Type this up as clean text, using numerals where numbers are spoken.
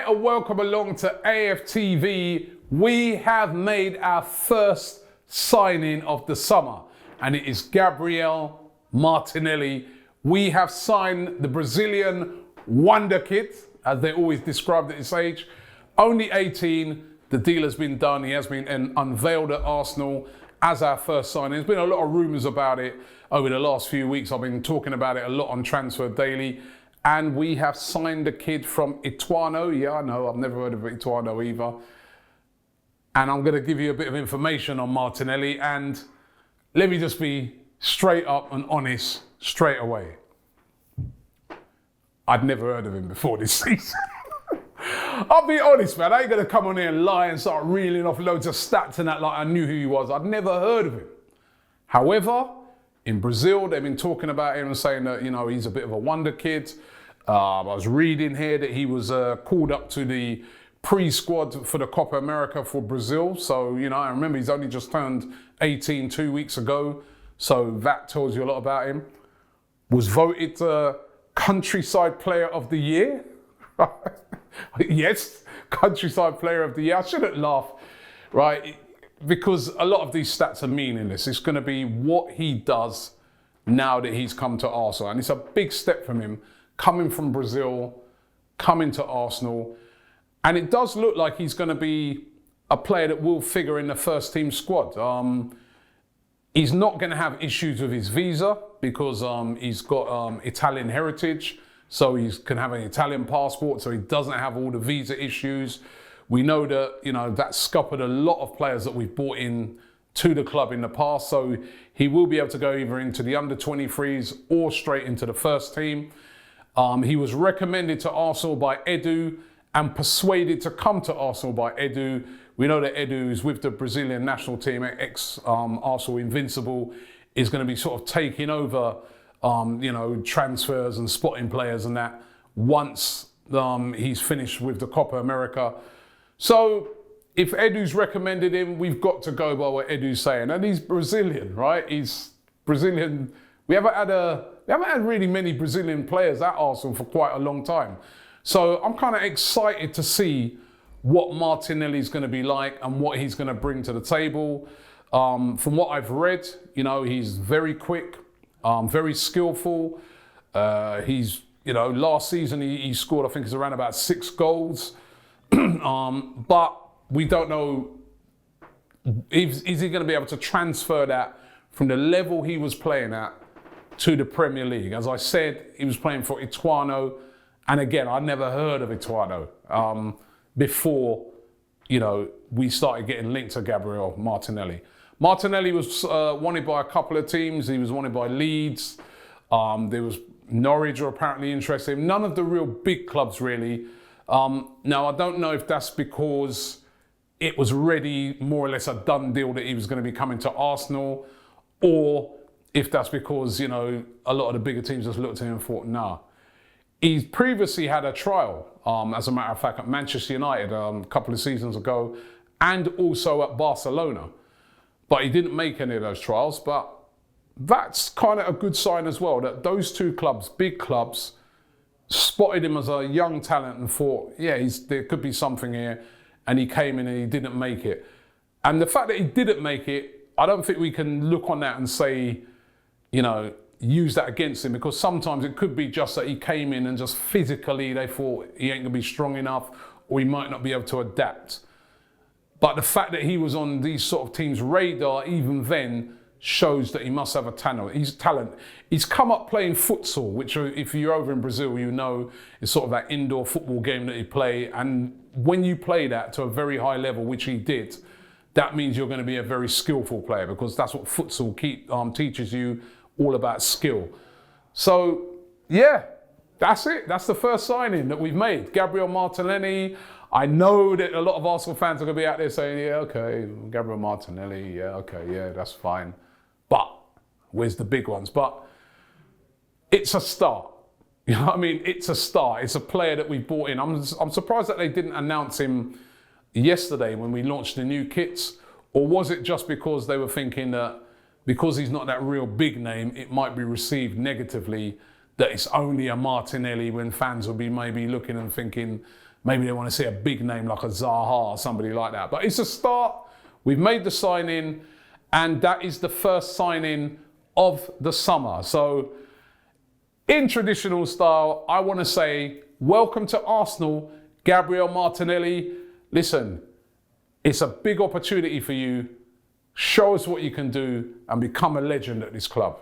Hi and welcome along to AFTV. We have made our first signing of the summer and it is Gabriel Martinelli. We have signed the Brazilian wonder kid, as they always described at his age. Only 18, the deal has been done. He has been unveiled at Arsenal as our first signing. There's been a lot of rumours about it over the last few weeks. I've been talking about it a lot on Transfer Daily. And we have signed a kid from Ituano. Yeah, I know, I've never heard of Ituano either. And I'm going to give you a bit of information on Martinelli. And let me just be straight up and honest straight away. I'd never heard of him before this season. I'll be honest, man. I ain't going to come on here and lie and start reeling off loads of stats and that like I knew who he was. I'd never heard of him. However, in Brazil, they've been talking about him and saying that, you know, he's a bit of a wonder kid. I was reading here that he was called up to the pre-squad for the Copa America for Brazil. So, you know, I remember he's only just turned 18 2 weeks ago. So that tells you a lot about him. Was voted Countryside Player of the Year. Yes, Countryside Player of the Year. I shouldn't laugh, right? Because a lot of these stats are meaningless. It's going to be what he does now that he's come to Arsenal. And it's a big step from him, coming from Brazil, coming to Arsenal. And it does look like he's going to be a player that will figure in the first team squad. He's not going to have issues with his visa because he's got Italian heritage. So he can have an Italian passport, so he doesn't have all the visa issues. We know that, you know, that's scuppered a lot of players that we've brought in to the club in the past. So he will be able to go either into the under-23s or straight into the first team. He was recommended to Arsenal by Edu and persuaded to come to Arsenal by Edu. We know that Edu is with the Brazilian national team, ex-Arsenal Invincible, is going to be sort of taking over, you know, transfers and spotting players and that once he's finished with the Copa America. So if Edu's recommended him, we've got to go by what Edu's saying. And he's Brazilian, right? He's Brazilian. We haven't had really many Brazilian players at Arsenal for quite a long time. So I'm kind of excited to see what Martinelli's going to be like and what he's going to bring to the table. From what I've read, you know, he's very quick, very skillful. He's, you know, last season he scored, I think it's around about 6 goals. But we don't know, is he going to be able to transfer that from the level he was playing at to the Premier League? As I said, he was playing for Ituano. And again, I'd never heard of Ituano before, you know, we started getting linked to Gabriel Martinelli. Martinelli was wanted by a couple of teams. He was wanted by Leeds. There was Norwich were apparently interested. None of the real big clubs really. Now, I don't know if that's because it was already more or less a done deal that he was going to be coming to Arsenal, or if that's because, you know, a lot of the bigger teams just looked at him and thought, nah. He's previously had a trial, as a matter of fact, at Manchester United a couple of seasons ago, and also at Barcelona. But he didn't make any of those trials, but that's kind of a good sign as well, that those two clubs, big clubs, spotted him as a young talent and thought, yeah, there could be something here. And he came in and he didn't make it. And the fact that he didn't make it, I don't think we can look on that and say, you know, use that against him, because sometimes it could be just that he came in and just physically they thought he ain't gonna be strong enough or he might not be able to adapt. But the fact that he was on these sort of teams' radar even then shows that he must have a talent. He's come up playing futsal, which if you're over in Brazil, you know, is sort of that indoor football game that you play. And when you play that to a very high level, which he did, that means you're going to be a very skillful player, because that's what futsal teaches you, all about skill. So, yeah, that's it. That's the first signing that we've made. Gabriel Martinelli. I know that a lot of Arsenal fans are going to be out there saying, yeah, okay, Gabriel Martinelli, yeah, okay, yeah, that's fine. But where's the big ones? But it's a start. You know what I mean? It's a start. It's a player that we brought in. I'm surprised that they didn't announce him yesterday when we launched the new kits. Or was it just because they were thinking that because he's not that real big name, it might be received negatively, that it's only a Martinelli, when fans will be maybe looking and thinking, maybe they want to see a big name like a Zaha or somebody like that. But it's a start. We've made the signing, and that is the first signing of the summer. So in traditional style, I want to say welcome to Arsenal, Gabriel Martinelli. Listen, it's a big opportunity for you. Show us what you can do and become a legend at this club.